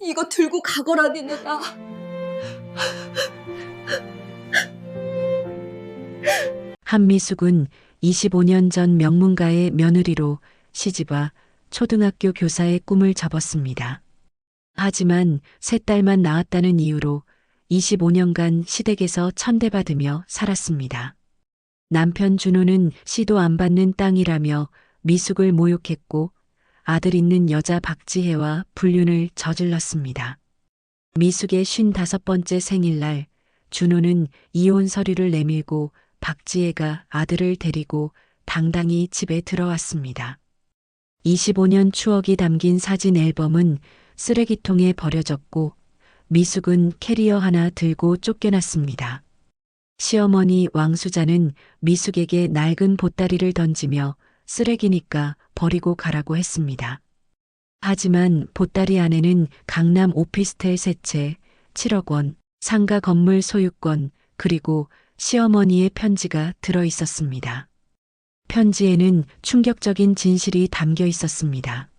이거 들고 가거라니 내가. 한미숙은 25년 전 명문가의 며느리로 시집와 초등학교 교사의 꿈을 접었습니다. 하지만 세 딸만 낳았다는 이유로 25년간 시댁에서 천대받으며 살았습니다. 남편 준호는 시도 안 받는 땅이라며 미숙을 모욕했고 아들 있는 여자 박지혜와 불륜을 저질렀습니다. 미숙의 55번째 생일날 준호는 이혼 서류를 내밀고 박지혜가 아들을 데리고 당당히 집에 들어왔습니다. 25년 추억이 담긴 사진 앨범은 쓰레기통에 버려졌고 미숙은 캐리어 하나 들고 쫓겨났습니다. 시어머니 왕수자는 미숙에게 낡은 보따리를 던지며 쓰레기니까 버리고 가라고 했습니다. 하지만 보따리 안에는 강남 오피스텔 세 채, 7억 원, 상가 건물 소유권, 그리고 시어머니의 편지가 들어 있었습니다. 편지에는 충격적인 진실이 담겨 있었습니다.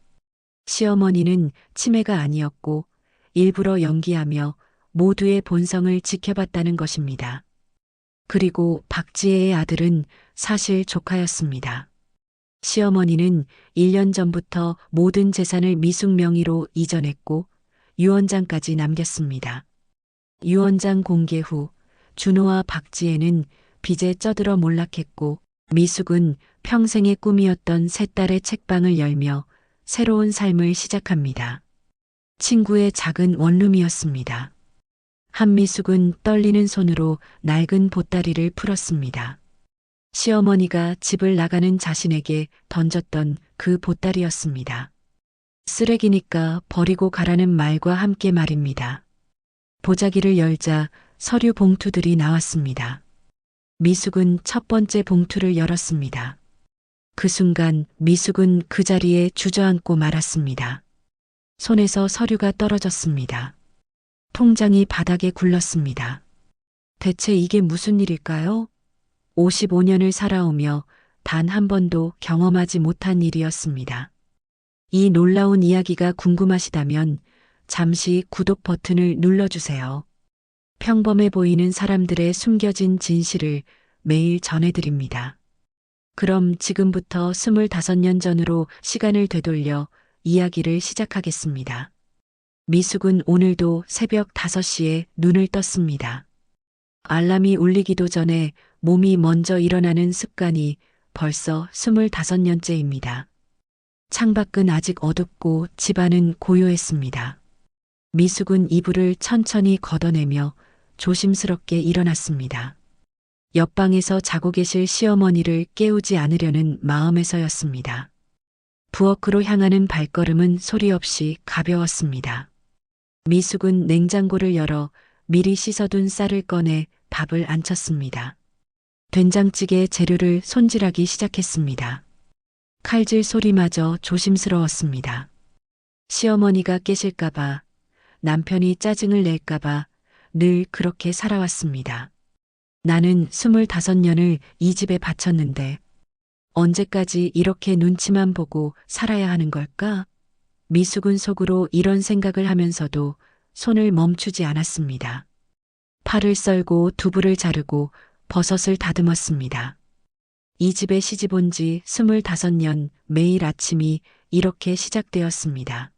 시어머니는 치매가 아니었고 일부러 연기하며 모두의 본성을 지켜봤다는 것입니다. 그리고 박지혜의 아들은 사실 조카였습니다. 시어머니는 1년 전부터 모든 재산을 미숙 명의로 이전했고 유언장까지 남겼습니다. 유언장 공개 후 준호와 박지혜는 빚에 쩌들어 몰락했고 미숙은 평생의 꿈이었던 세 딸의 책방을 열며 새로운 삶을 시작합니다. 친구의 작은 원룸이었습니다. 한미숙은 떨리는 손으로 낡은 보따리를 풀었습니다. 시어머니가 집을 나가는 자신에게 던졌던 그 보따리였습니다. 쓰레기니까 버리고 가라는 말과 함께 말입니다. 보자기를 열자 서류 봉투들이 나왔습니다. 미숙은 첫 번째 봉투를 열었습니다. 그 순간 미숙은 그 자리에 주저앉고 말았습니다. 손에서 서류가 떨어졌습니다. 통장이 바닥에 굴렀습니다. 대체 이게 무슨 일일까요? 55년을 살아오며 단 한 번도 경험하지 못한 일이었습니다. 이 놀라운 이야기가 궁금하시다면 잠시 구독 버튼을 눌러주세요. 평범해 보이는 사람들의 숨겨진 진실을 매일 전해드립니다. 그럼 지금부터 25년 전으로 시간을 되돌려 이야기를 시작하겠습니다. 미숙은 오늘도 새벽 5시에 눈을 떴습니다. 알람이 울리기도 전에 몸이 먼저 일어나는 습관이 벌써 25년째입니다. 창밖은 아직 어둡고 집안은 고요했습니다. 미숙은 이불을 천천히 걷어내며 조심스럽게 일어났습니다. 옆방에서 자고 계실 시어머니를 깨우지 않으려는 마음에서였습니다. 부엌으로 향하는 발걸음은 소리 없이 가벼웠습니다. 미숙은 냉장고를 열어 미리 씻어둔 쌀을 꺼내 밥을 안쳤습니다. 된장찌개 재료를 손질하기 시작했습니다. 칼질 소리마저 조심스러웠습니다. 시어머니가 깨실까봐, 남편이 짜증을 낼까봐 늘 그렇게 살아왔습니다. 나는 25년을 이 집에 바쳤는데 언제까지 이렇게 눈치만 보고 살아야 하는 걸까? 미숙은 속으로 이런 생각을 하면서도 손을 멈추지 않았습니다. 팔을 썰고 두부를 자르고 버섯을 다듬었습니다. 이 집에 시집 온 지 25년 매일 아침이 이렇게 시작되었습니다.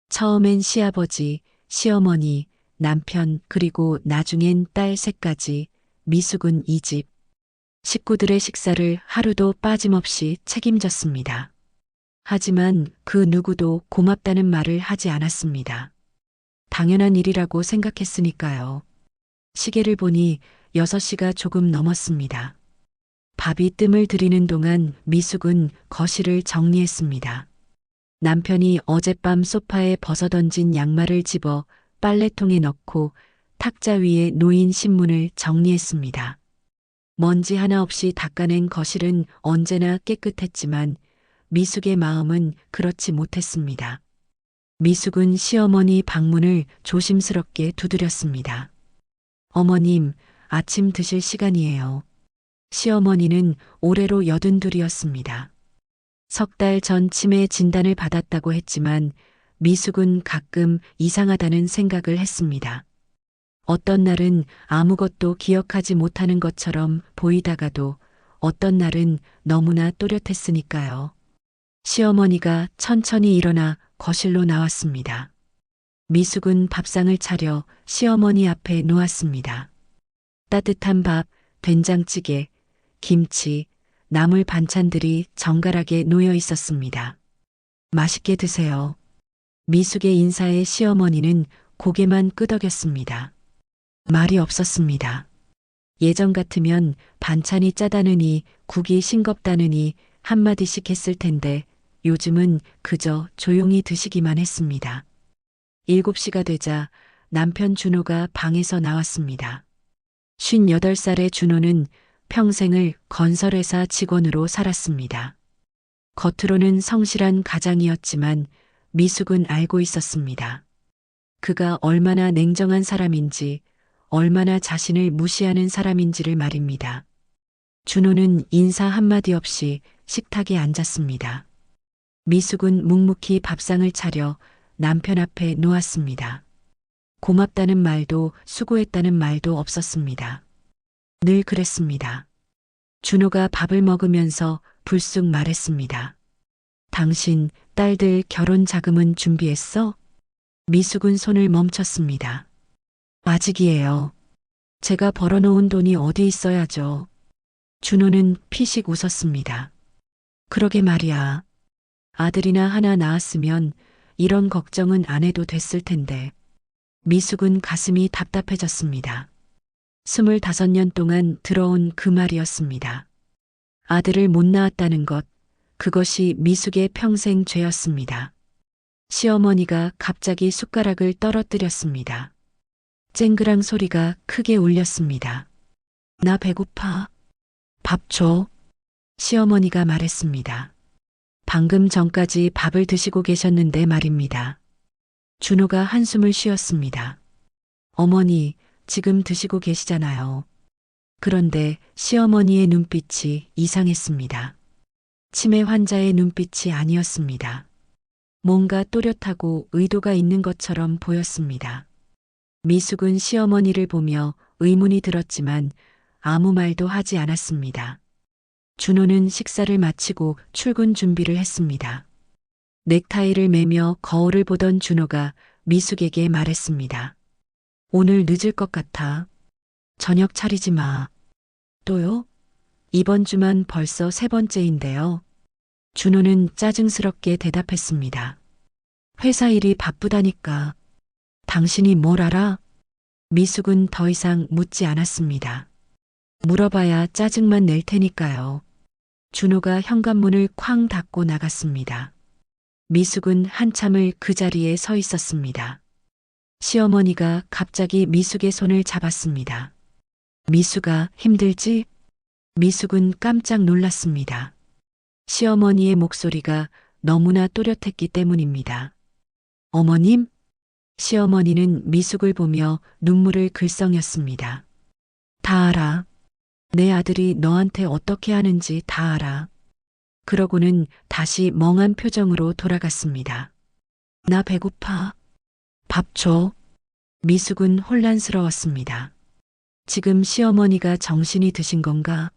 처음엔 시아버지, 시어머니, 남편 그리고 나중엔 딸 셋까지 미숙은 이 집 식구들의 식사를 하루도 빠짐없이 책임졌습니다. 하지만 그 누구도 고맙다는 말을 하지 않았습니다. 당연한 일이라고 생각했으니까요. 시계를 보니 6시가 조금 넘었습니다. 밥이 뜸을 들이는 동안 미숙은 거실을 정리했습니다. 남편이 어젯밤 소파에 벗어던진 양말을 집어 빨래통에 넣고 탁자 위에 놓인 신문을 정리했습니다. 먼지 하나 없이 닦아낸 거실은 언제나 깨끗했지만 미숙의 마음은 그렇지 못했습니다. 미숙은 시어머니 방문을 조심스럽게 두드렸습니다. 어머님, 아침 드실 시간이에요. 시어머니는 올해로 82이었습니다. 석 달 전 치매 진단을 받았다고 했지만 미숙은 가끔 이상하다는 생각을 했습니다. 어떤 날은 아무것도 기억하지 못하는 것처럼 보이다가도 어떤 날은 너무나 또렷했으니까요. 시어머니가 천천히 일어나 거실로 나왔습니다. 미숙은 밥상을 차려 시어머니 앞에 놓았습니다. 따뜻한 밥, 된장찌개, 김치, 나물 반찬들이 정갈하게 놓여 있었습니다. 맛있게 드세요. 미숙의 인사에 시어머니는 고개만 끄덕였습니다. 말이 없었습니다. 예전 같으면 반찬이 짜다느니 국이 싱겁다느니 한마디씩 했을 텐데 요즘은 그저 조용히 드시기만 했습니다. 7시가 되자 남편 준호가 방에서 나왔습니다. 58살의 준호는 평생을 건설회사 직원으로 살았습니다. 겉으로는 성실한 가장이었지만 미숙은 알고 있었습니다. 그가 얼마나 냉정한 사람인지, 얼마나 자신을 무시하는 사람인지를 말입니다. 준호는 인사 한마디 없이 식탁에 앉았습니다. 미숙은 묵묵히 밥상을 차려 남편 앞에 놓았습니다. 고맙다는 말도 수고했다는 말도 없었습니다. 늘 그랬습니다. 준호가 밥을 먹으면서 불쑥 말했습니다. 당신 딸들 결혼 자금은 준비했어? 미숙은 손을 멈췄습니다. 아직이에요. 제가 벌어놓은 돈이 어디 있어야죠. 준호는 피식 웃었습니다. 그러게 말이야. 아들이나 하나 낳았으면 이런 걱정은 안 해도 됐을 텐데. 미숙은 가슴이 답답해졌습니다. 25년 동안 들어온 그 말이었습니다. 아들을 못 낳았다는 것, 그것이 미숙의 평생 죄였습니다. 시어머니가 갑자기 숟가락을 떨어뜨렸습니다. 쨍그랑 소리가 크게 울렸습니다. 나 배고파. 밥 줘. 시어머니가 말했습니다. 방금 전까지 밥을 드시고 계셨는데 말입니다. 준호가 한숨을 쉬었습니다. 어머니, 지금 드시고 계시잖아요. 그런데 시어머니의 눈빛이 이상했습니다. 치매 환자의 눈빛이 아니었습니다. 뭔가 또렷하고 의도가 있는 것처럼 보였습니다. 미숙은 시어머니를 보며 의문이 들었지만 아무 말도 하지 않았습니다. 준호는 식사를 마치고 출근 준비를 했습니다. 넥타이를 매며 거울을 보던 준호가 미숙에게 말했습니다. 오늘 늦을 것 같아. 저녁 차리지 마. 또요? 이번 주만 벌써 3번째인데요. 준호는 짜증스럽게 대답했습니다. 회사 일이 바쁘다니까. 당신이 뭘 알아? 미숙은 더 이상 묻지 않았습니다. 물어봐야 짜증만 낼 테니까요. 준호가 현관문을 쾅 닫고 나갔습니다. 미숙은 한참을 그 자리에 서 있었습니다. 시어머니가 갑자기 미숙의 손을 잡았습니다. 미숙아, 힘들지? 미숙은 깜짝 놀랐습니다. 시어머니의 목소리가 너무나 또렷했기 때문입니다. 어머님? 시어머니는 미숙을 보며 눈물을 글썽였습니다. 다 알아. 내 아들이 너한테 어떻게 하는지 다 알아. 그러고는 다시 멍한 표정으로 돌아갔습니다. 나 배고파. 밥 줘. 미숙은 혼란스러웠습니다. 지금 시어머니가 정신이 드신 건가?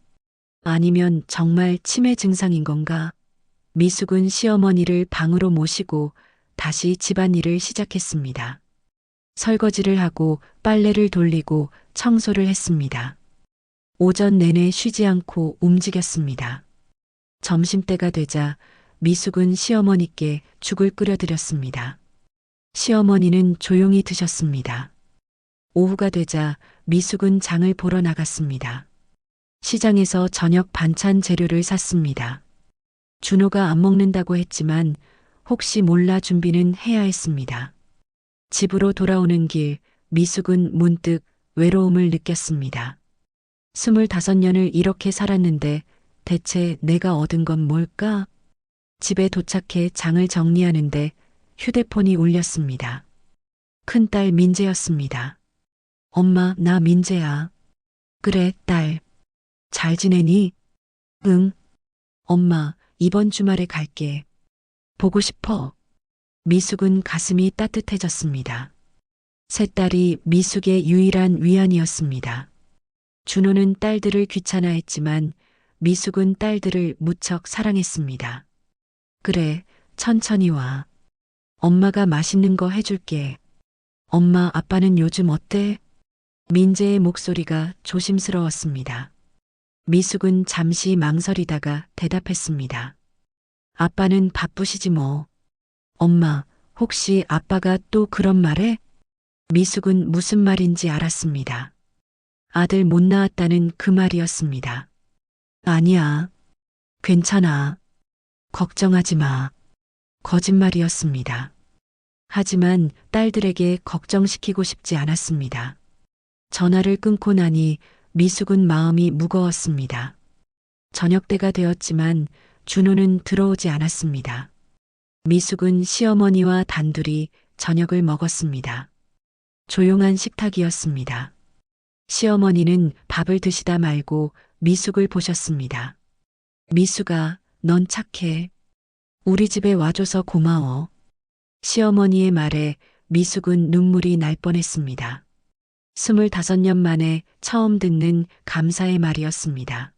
아니면 정말 치매 증상인 건가? 미숙은 시어머니를 방으로 모시고 다시 집안일을 시작했습니다. 설거지를 하고 빨래를 돌리고 청소를 했습니다. 오전 내내 쉬지 않고 움직였습니다. 점심때가 되자 미숙은 시어머니께 죽을 끓여드렸습니다. 시어머니는 조용히 드셨습니다. 오후가 되자 미숙은 장을 보러 나갔습니다. 시장에서 저녁 반찬 재료를 샀습니다. 준호가 안 먹는다고 했지만 혹시 몰라 준비는 해야 했습니다. 집으로 돌아오는 길 미숙은 문득 외로움을 느꼈습니다. 25년을 이렇게 살았는데 대체 내가 얻은 건 뭘까? 집에 도착해 장을 정리하는데 휴대폰이 울렸습니다. 큰딸 민재였습니다. 엄마, 나 민재야. 그래, 딸. 잘 지내니? 응. 엄마, 이번 주말에 갈게. 보고 싶어. 미숙은 가슴이 따뜻해졌습니다. 세 딸이 미숙의 유일한 위안이었습니다. 준호는 딸들을 귀찮아했지만 미숙은 딸들을 무척 사랑했습니다. 그래, 천천히 와. 엄마가 맛있는 거 해줄게. 엄마, 아빠는 요즘 어때? 민재의 목소리가 조심스러웠습니다. 미숙은 잠시 망설이다가 대답했습니다. 아빠는 바쁘시지 뭐. 엄마, 혹시 아빠가 또 그런 말해? 미숙은 무슨 말인지 알았습니다. 아들 못 낳았다는 그 말이었습니다. 아니야. 괜찮아. 걱정하지 마. 거짓말이었습니다. 하지만 딸들에게 걱정시키고 싶지 않았습니다. 전화를 끊고 나니 미숙은 마음이 무거웠습니다. 저녁때가 되었지만 준호는 들어오지 않았습니다. 미숙은 시어머니와 단둘이 저녁을 먹었습니다. 조용한 식탁이었습니다. 시어머니는 밥을 드시다 말고 미숙을 보셨습니다. 미숙아, 넌 착해. 우리 집에 와줘서 고마워. 시어머니의 말에 미숙은 눈물이 날 뻔했습니다. 25년 만에 처음 듣는 감사의 말이었습니다.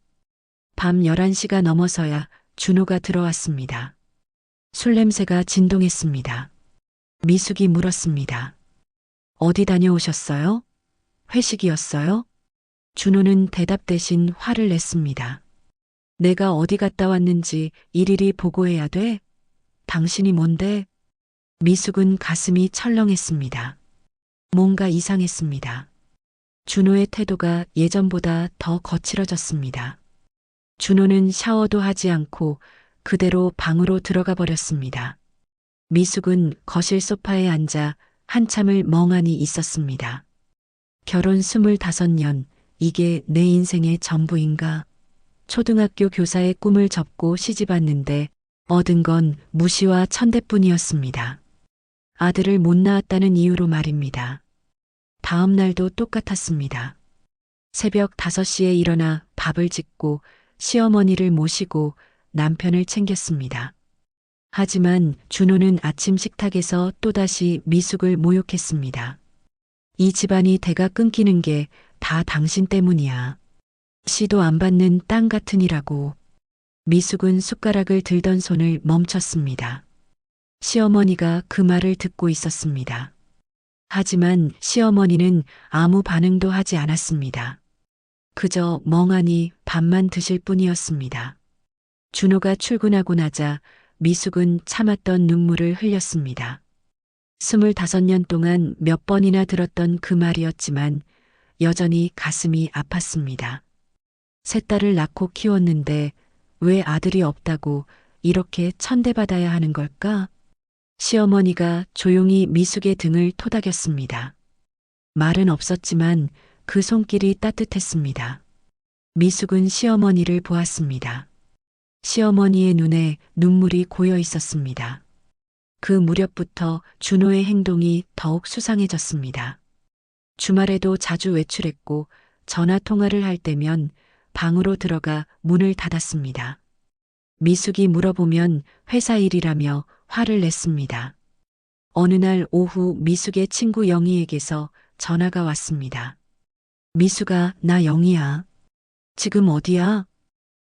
밤 11시가 넘어서야 준호가 들어왔습니다. 술 냄새가 진동했습니다. 미숙이 물었습니다. 어디 다녀오셨어요? 회식이었어요? 준호는 대답 대신 화를 냈습니다. 내가 어디 갔다 왔는지 일일이 보고해야 돼? 당신이 뭔데? 미숙은 가슴이 철렁했습니다. 뭔가 이상했습니다. 준호의 태도가 예전보다 더 거칠어졌습니다. 준호는 샤워도 하지 않고 그대로 방으로 들어가 버렸습니다. 미숙은 거실 소파에 앉아 한참을 멍하니 있었습니다. 결혼 25년, 이게 내 인생의 전부인가? 초등학교 교사의 꿈을 접고 시집 왔는데 얻은 건 무시와 천대뿐이었습니다. 아들을 못 낳았다는 이유로 말입니다. 다음 날도 똑같았습니다. 새벽 5시에 일어나 밥을 짓고 시어머니를 모시고 남편을 챙겼습니다. 하지만 준호는 아침 식탁에서 또다시 미숙을 모욕했습니다. 이 집안이 대가 끊기는 게 다 당신 때문이야. 시도 안 받는 땅 같으니라고. 미숙은 숟가락을 들던 손을 멈췄습니다. 시어머니가 그 말을 듣고 있었습니다. 하지만 시어머니는 아무 반응도 하지 않았습니다. 그저 멍하니 밥만 드실 뿐이었습니다. 준호가 출근하고 나자 미숙은 참았던 눈물을 흘렸습니다. 25년 동안 몇 번이나 들었던 그 말이었지만 여전히 가슴이 아팠습니다. 세 딸을 낳고 키웠는데 왜 아들이 없다고 이렇게 천대받아야 하는 걸까? 시어머니가 조용히 미숙의 등을 토닥였습니다. 말은 없었지만 그 손길이 따뜻했습니다. 미숙은 시어머니를 보았습니다. 시어머니의 눈에 눈물이 고여 있었습니다. 그 무렵부터 준호의 행동이 더욱 수상해졌습니다. 주말에도 자주 외출했고 전화 통화를 할 때면 방으로 들어가 문을 닫았습니다. 미숙이 물어보면 회사 일이라며 화를 냈습니다. 어느 날 오후 미숙의 친구 영희에게서 전화가 왔습니다. 미숙아, 나 영희야. 지금 어디야?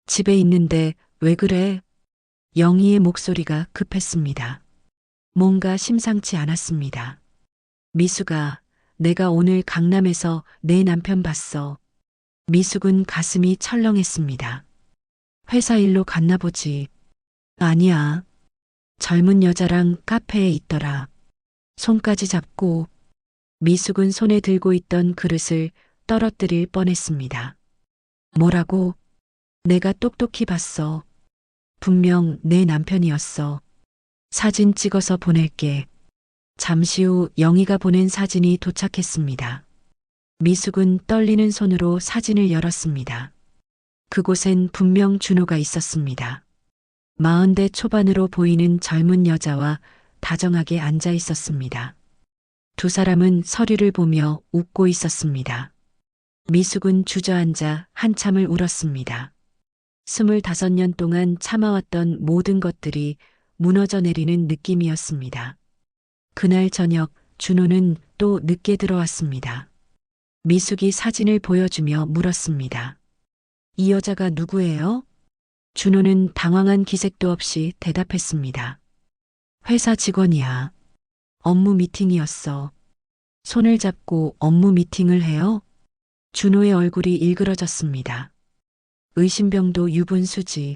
집에 있는데 왜 그래? 영희의 목소리가 급했습니다. 뭔가 심상치 않았습니다. 미숙아, 내가 오늘 강남에서 내 남편 봤어. 미숙은 가슴이 철렁했습니다. 회사 일로 갔나 보지. 아니야. 젊은 여자랑 카페에 있더라. 손까지 잡고. 미숙은 손에 들고 있던 그릇을 떨어뜨릴 뻔했습니다. 뭐라고? 내가 똑똑히 봤어. 분명 내 남편이었어. 사진 찍어서 보낼게. 잠시 후 영희가 보낸 사진이 도착했습니다. 미숙은 떨리는 손으로 사진을 열었습니다. 그곳엔 분명 준호가 있었습니다. 40대 초반으로 보이는 젊은 여자와 다정하게 앉아 있었습니다. 두 사람은 서류를 보며 웃고 있었습니다. 미숙은 주저앉아 한참을 울었습니다. 25년 동안 참아왔던 모든 것들이 무너져 내리는 느낌이었습니다. 그날 저녁 준호는 또 늦게 들어왔습니다. 미숙이 사진을 보여주며 물었습니다. 이 여자가 누구예요? 준호는 당황한 기색도 없이 대답했습니다. 회사 직원이야. 업무 미팅이었어. 손을 잡고 업무 미팅을 해요? 준호의 얼굴이 일그러졌습니다. 의심병도 유분수지.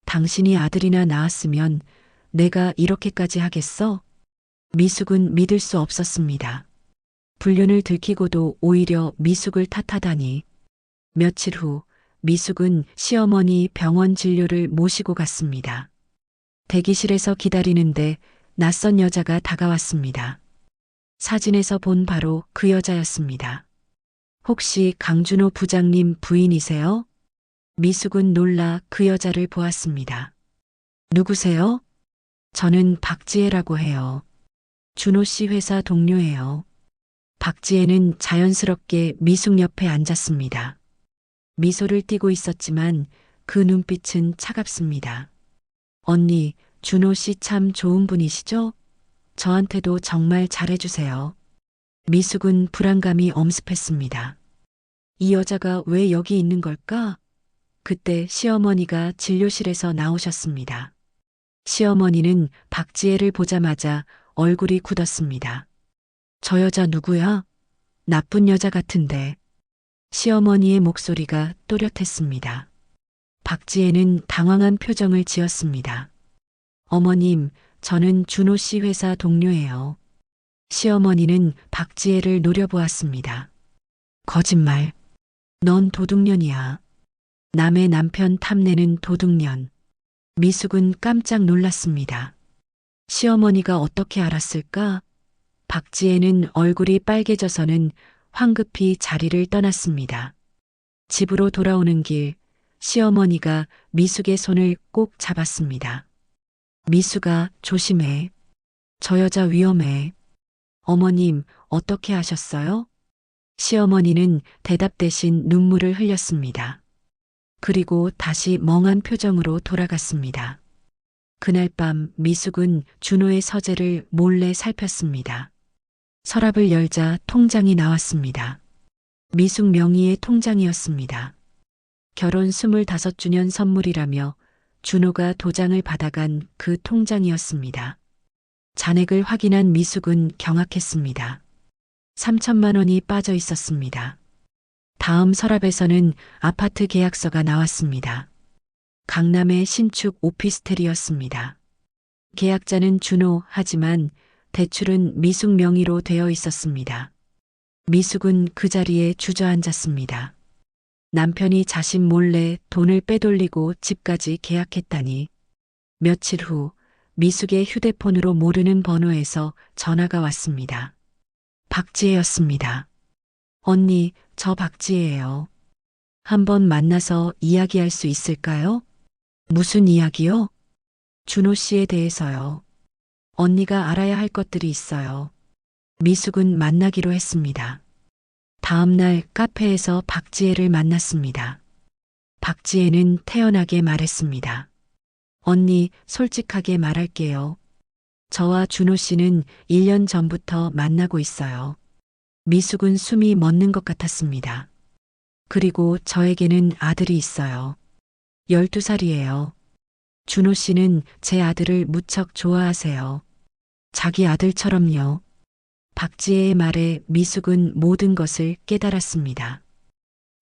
당신이 아들이나 낳았으면 내가 이렇게까지 하겠어? 미숙은 믿을 수 없었습니다. 불륜을 들키고도 오히려 미숙을 탓하다니. 며칠 후 미숙은 시어머니 병원 진료를 모시고 갔습니다. 대기실에서 기다리는데 낯선 여자가 다가왔습니다. 사진에서 본 바로 그 여자였습니다. 혹시 강준호 부장님 부인이세요? 미숙은 놀라 그 여자를 보았습니다. 누구세요? 저는 박지혜라고 해요. 준호 씨 회사 동료예요. 박지혜는 자연스럽게 미숙 옆에 앉았습니다. 미소를 띠고 있었지만 그 눈빛은 차갑습니다. 언니, 준호 씨 참 좋은 분이시죠? 저한테도 정말 잘해주세요. 미숙은 불안감이 엄습했습니다. 이 여자가 왜 여기 있는 걸까? 그때 시어머니가 진료실에서 나오셨습니다. 시어머니는 박지혜를 보자마자 얼굴이 굳었습니다. 저 여자 누구야? 나쁜 여자 같은데. 시어머니의 목소리가 또렷했습니다. 박지혜는 당황한 표정을 지었습니다. 어머님, 저는 준호 씨 회사 동료예요. 시어머니는 박지혜를 노려보았습니다. 거짓말. 넌 도둑년이야. 남의 남편 탐내는 도둑년. 미숙은 깜짝 놀랐습니다. 시어머니가 어떻게 알았을까? 박지혜는 얼굴이 빨개져서는 황급히 자리를 떠났습니다. 집으로 돌아오는 길, 시어머니가 미숙의 손을 꼭 잡았습니다. 미숙아, 조심해. 저 여자 위험해. 어머님, 어떻게 하셨어요? 시어머니는 대답 대신 눈물을 흘렸습니다. 그리고 다시 멍한 표정으로 돌아갔습니다. 그날 밤 미숙은 준호의 서재를 몰래 살폈습니다. 서랍을 열자 통장이 나왔습니다. 미숙 명의의 통장이었습니다. 결혼 25주년 선물이라며 준호가 도장을 받아간 그 통장이었습니다. 잔액을 확인한 미숙은 경악했습니다. 3천만 원이 빠져 있었습니다. 다음 서랍에서는 아파트 계약서가 나왔습니다. 강남의 신축 오피스텔이었습니다. 계약자는 준호 하지만 대출은 미숙 명의로 되어 있었습니다. 미숙은 그 자리에 주저앉았습니다. 남편이 자신 몰래 돈을 빼돌리고 집까지 계약했다니. 며칠 후 미숙의 휴대폰으로 모르는 번호에서 전화가 왔습니다. 박지혜였습니다. 언니, 저 박지혜예요. 한번 만나서 이야기할 수 있을까요? 무슨 이야기요? 준호 씨에 대해서요. 언니가 알아야 할 것들이 있어요. 미숙은 만나기로 했습니다. 다음 날 카페에서 박지혜를 만났습니다. 박지혜는 태연하게 말했습니다. 언니, 솔직하게 말할게요. 저와 준호 씨는 1년 전부터 만나고 있어요. 미숙은 숨이 멎는 것 같았습니다. 그리고 저에게는 아들이 있어요. 12살이에요. 준호 씨는 제 아들을 무척 좋아하세요. 자기 아들처럼요. 박지혜의 말에 미숙은 모든 것을 깨달았습니다.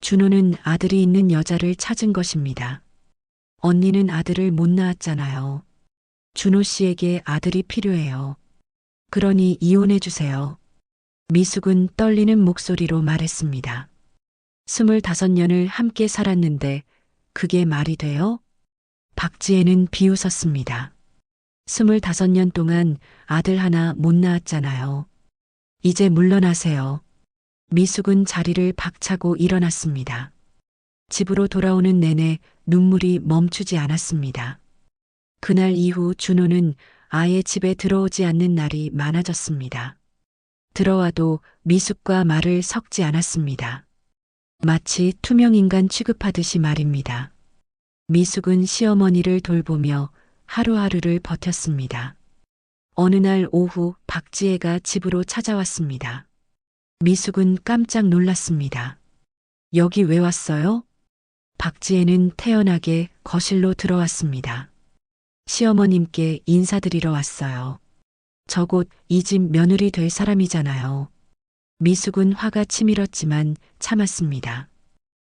준호는 아들이 있는 여자를 찾은 것입니다. 언니는 아들을 못 낳았잖아요. 준호 씨에게 아들이 필요해요. 그러니 이혼해 주세요. 미숙은 떨리는 목소리로 말했습니다. 25년을 함께 살았는데 그게 말이 돼요? 박지혜는 비웃었습니다. 25년 동안 아들 하나 못 낳았잖아요. 이제 물러나세요. 미숙은 자리를 박차고 일어났습니다. 집으로 돌아오는 내내 눈물이 멈추지 않았습니다. 그날 이후 준호는 아예 집에 들어오지 않는 날이 많아졌습니다. 들어와도 미숙과 말을 섞지 않았습니다. 마치 투명인간 취급하듯이 말입니다. 미숙은 시어머니를 돌보며 하루하루를 버텼습니다. 어느 날 오후 박지혜가 집으로 찾아왔습니다. 미숙은 깜짝 놀랐습니다. 여기 왜 왔어요? 박지혜는 태연하게 거실로 들어왔습니다. 시어머님께 인사드리러 왔어요. 저 곧 이 집 며느리 될 사람이잖아요. 미숙은 화가 치밀었지만 참았습니다.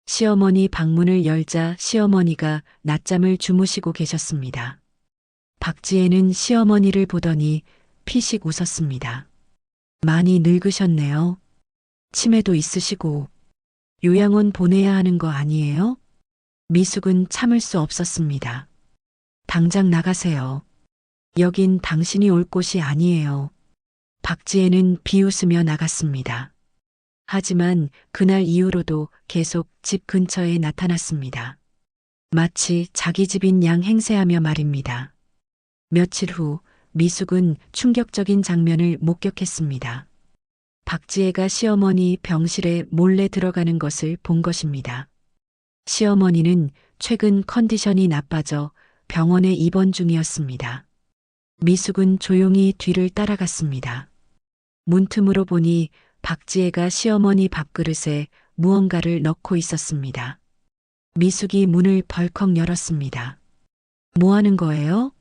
시어머니 방문을 열자 시어머니가 낮잠을 주무시고 계셨습니다. 박지혜는 시어머니를 보더니 피식 웃었습니다. 많이 늙으셨네요. 치매도 있으시고 요양원 보내야 하는 거 아니에요? 미숙은 참을 수 없었습니다. 당장 나가세요. 여긴 당신이 올 곳이 아니에요. 박지혜는 비웃으며 나갔습니다. 하지만 그날 이후로도 계속 집 근처에 나타났습니다. 마치 자기 집인 양 행세하며 말입니다. 며칠 후 미숙은 충격적인 장면을 목격했습니다. 박지혜가 시어머니 병실에 몰래 들어가는 것을 본 것입니다. 시어머니는 최근 컨디션이 나빠져 병원에 입원 중이었습니다. 미숙은 조용히 뒤를 따라갔습니다. 문틈으로 보니 박지혜가 시어머니 밥그릇에 무언가를 넣고 있었습니다. 미숙이 문을 벌컥 열었습니다. 뭐 하는 거예요?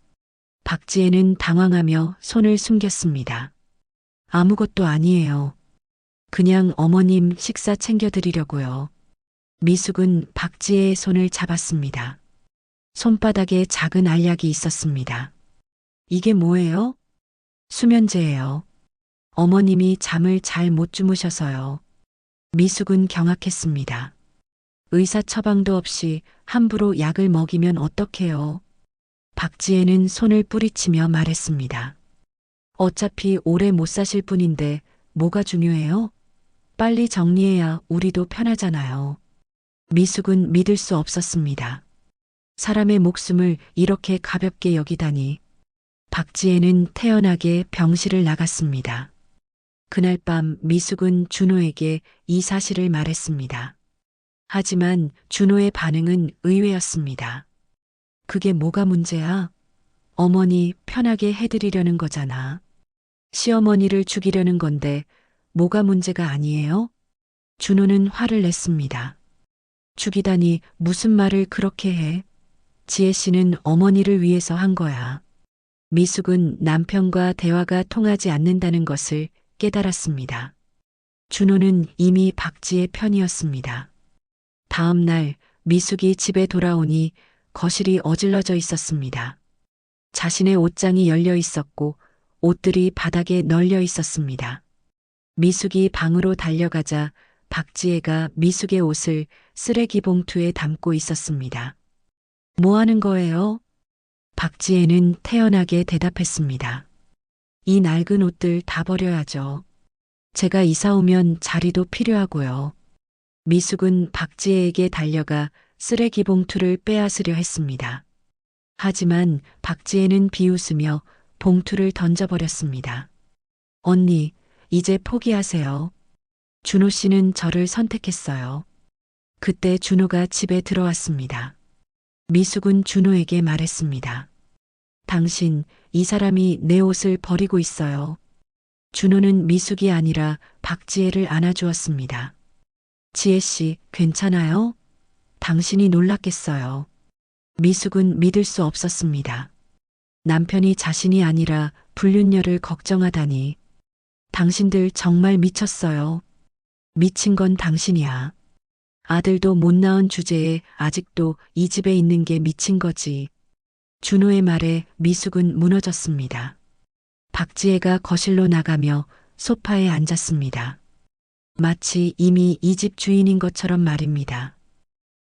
박지혜는 당황하며 손을 숨겼습니다. 아무것도 아니에요. 그냥 어머님 식사 챙겨드리려고요. 미숙은 박지혜의 손을 잡았습니다. 손바닥에 작은 알약이 있었습니다. 이게 뭐예요? 수면제예요. 어머님이 잠을 잘 못 주무셔서요. 미숙은 경악했습니다. 의사 처방도 없이 함부로 약을 먹이면 어떡해요? 박지혜는 손을 뿌리치며 말했습니다. 어차피 오래 못 사실 뿐인데 뭐가 중요해요? 빨리 정리해야 우리도 편하잖아요. 미숙은 믿을 수 없었습니다. 사람의 목숨을 이렇게 가볍게 여기다니. 박지혜는 태연하게 병실을 나갔습니다. 그날 밤 미숙은 준호에게 이 사실을 말했습니다. 하지만 준호의 반응은 의외였습니다. 그게 뭐가 문제야? 어머니 편하게 해드리려는 거잖아. 시어머니를 죽이려는 건데 뭐가 문제가 아니에요? 준호는 화를 냈습니다. 죽이다니 무슨 말을 그렇게 해? 지혜 씨는 어머니를 위해서 한 거야. 미숙은 남편과 대화가 통하지 않는다는 것을 깨달았습니다. 준호는 이미 박지의 편이었습니다. 다음 날 미숙이 집에 돌아오니 거실이 어질러져 있었습니다. 자신의 옷장이 열려 있었고 옷들이 바닥에 널려 있었습니다. 미숙이 방으로 달려가자 박지혜가 미숙의 옷을 쓰레기 봉투에 담고 있었습니다. 뭐 하는 거예요? 박지혜는 태연하게 대답했습니다. 이 낡은 옷들 다 버려야죠. 제가 이사 오면 자리도 필요하고요. 미숙은 박지혜에게 달려가 쓰레기 봉투를 빼앗으려 했습니다. 하지만 박지혜는 비웃으며 봉투를 던져버렸습니다. 언니, 이제 포기하세요. 준호 씨는 저를 선택했어요. 그때 준호가 집에 들어왔습니다. 미숙은 준호에게 말했습니다. 당신, 이 사람이 내 옷을 버리고 있어요. 준호는 미숙이 아니라 박지혜를 안아주었습니다. 지혜 씨, 괜찮아요? 당신이 놀랐겠어요. 미숙은 믿을 수 없었습니다. 남편이 자신이 아니라 불륜녀를 걱정하다니. 당신들 정말 미쳤어요. 미친 건 당신이야. 아들도 못 낳은 주제에 아직도 이 집에 있는 게 미친 거지. 준호의 말에 미숙은 무너졌습니다. 박지혜가 거실로 나가며 소파에 앉았습니다. 마치 이미 이 집 주인인 것처럼 말입니다.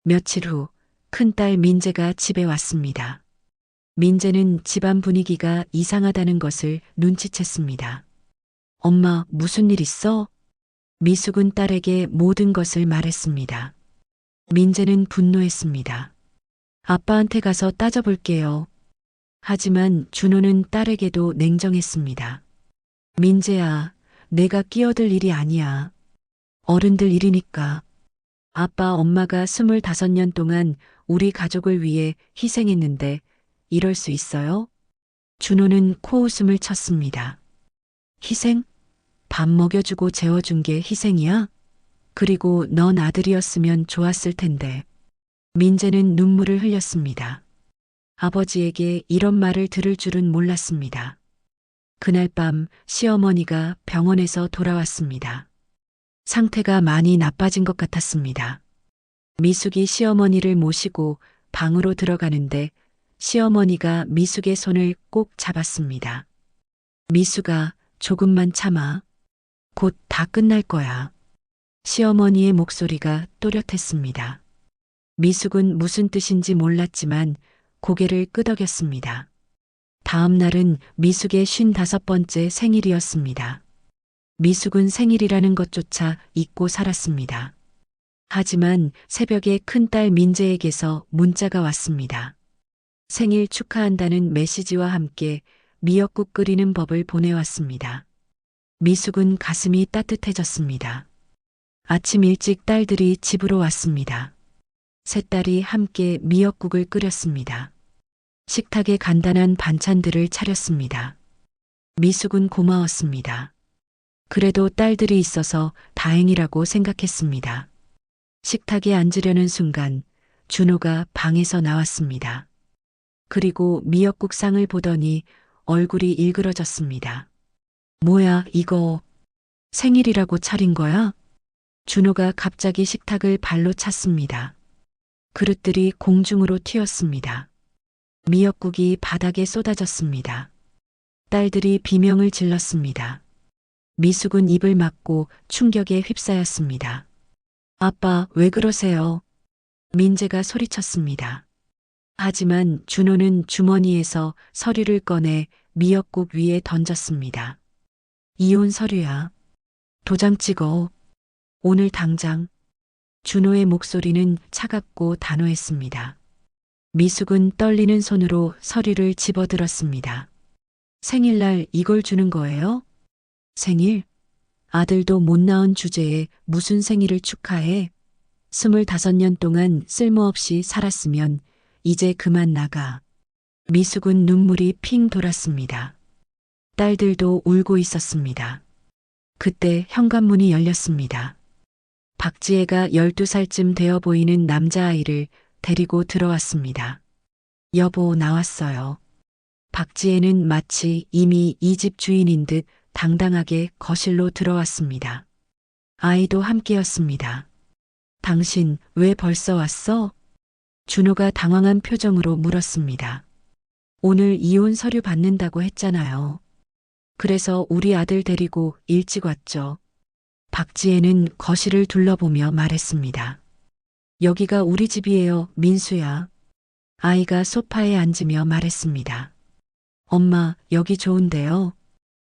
며칠 후 큰딸 민재가 집에 왔습니다. 민재는 집안 분위기가 이상하다는 것을 눈치챘습니다. 엄마, 무슨 일 있어? 미숙은 딸에게 모든 것을 말했습니다. 민재는 분노했습니다. 아빠한테 가서 따져볼게요. 하지만 준호는 딸에게도 냉정했습니다. 민재야, 내가 끼어들 일이 아니야. 어른들 일이니까. 아빠, 엄마가 25년 동안 우리 가족을 위해 희생했는데 이럴 수 있어요? 준호는 코웃음을 쳤습니다. 희생? 밥 먹여주고 재워준 게 희생이야? 그리고 넌 아들이었으면 좋았을 텐데. 민재는 눈물을 흘렸습니다. 아버지에게 이런 말을 들을 줄은 몰랐습니다. 그날 밤 시어머니가 병원에서 돌아왔습니다. 상태가 많이 나빠진 것 같았습니다. 미숙이 시어머니를 모시고 방으로 들어가는데 시어머니가 미숙의 손을 꼭 잡았습니다. 미숙아, 조금만 참아. 곧 다 끝날 거야. 시어머니의 목소리가 또렷했습니다. 미숙은 무슨 뜻인지 몰랐지만 고개를 끄덕였습니다. 다음 날은 미숙의 55번째 생일이었습니다. 미숙은 생일이라는 것조차 잊고 살았습니다. 하지만 새벽에 큰딸 민재에게서 문자가 왔습니다. 생일 축하한다는 메시지와 함께 미역국 끓이는 법을 보내왔습니다. 미숙은 가슴이 따뜻해졌습니다. 아침 일찍 딸들이 집으로 왔습니다. 세 딸이 함께 미역국을 끓였습니다. 식탁에 간단한 반찬들을 차렸습니다. 미숙은 고마웠습니다. 그래도 딸들이 있어서 다행이라고 생각했습니다. 식탁에 앉으려는 순간 준호가 방에서 나왔습니다. 그리고 미역국 상을 보더니 얼굴이 일그러졌습니다. 뭐야, 이거 생일이라고 차린 거야? 준호가 갑자기 식탁을 발로 찼습니다. 그릇들이 공중으로 튀었습니다. 미역국이 바닥에 쏟아졌습니다. 딸들이 비명을 질렀습니다. 미숙은 입을 막고 충격에 휩싸였습니다. 아빠, 왜 그러세요? 민재가 소리쳤습니다. 하지만 준호는 주머니에서 서류를 꺼내 미역국 위에 던졌습니다. 이혼 서류야. 도장 찍어. 오늘 당장. 준호의 목소리는 차갑고 단호했습니다. 미숙은 떨리는 손으로 서류를 집어들었습니다. 생일날 이걸 주는 거예요? 생일? 아들도 못 낳은 주제에 무슨 생일을 축하해? 25년 동안 쓸모없이 살았으면 이제 그만 나가. 미숙은 눈물이 핑 돌았습니다. 딸들도 울고 있었습니다. 그때 현관문이 열렸습니다. 박지혜가 12살쯤 되어 보이는 남자아이를 데리고 들어왔습니다. 여보, 나왔어요. 박지혜는 마치 이미 이 집 주인인 듯 당당하게 거실로 들어왔습니다. 아이도 함께였습니다. 당신 왜 벌써 왔어? 준호가 당황한 표정으로 물었습니다. 오늘 이혼 서류 받는다고 했잖아요. 그래서 우리 아들 데리고 일찍 왔죠. 박지혜는 거실을 둘러보며 말했습니다. 여기가 우리 집이에요, 민수야. 아이가 소파에 앉으며 말했습니다. 엄마, 여기 좋은데요.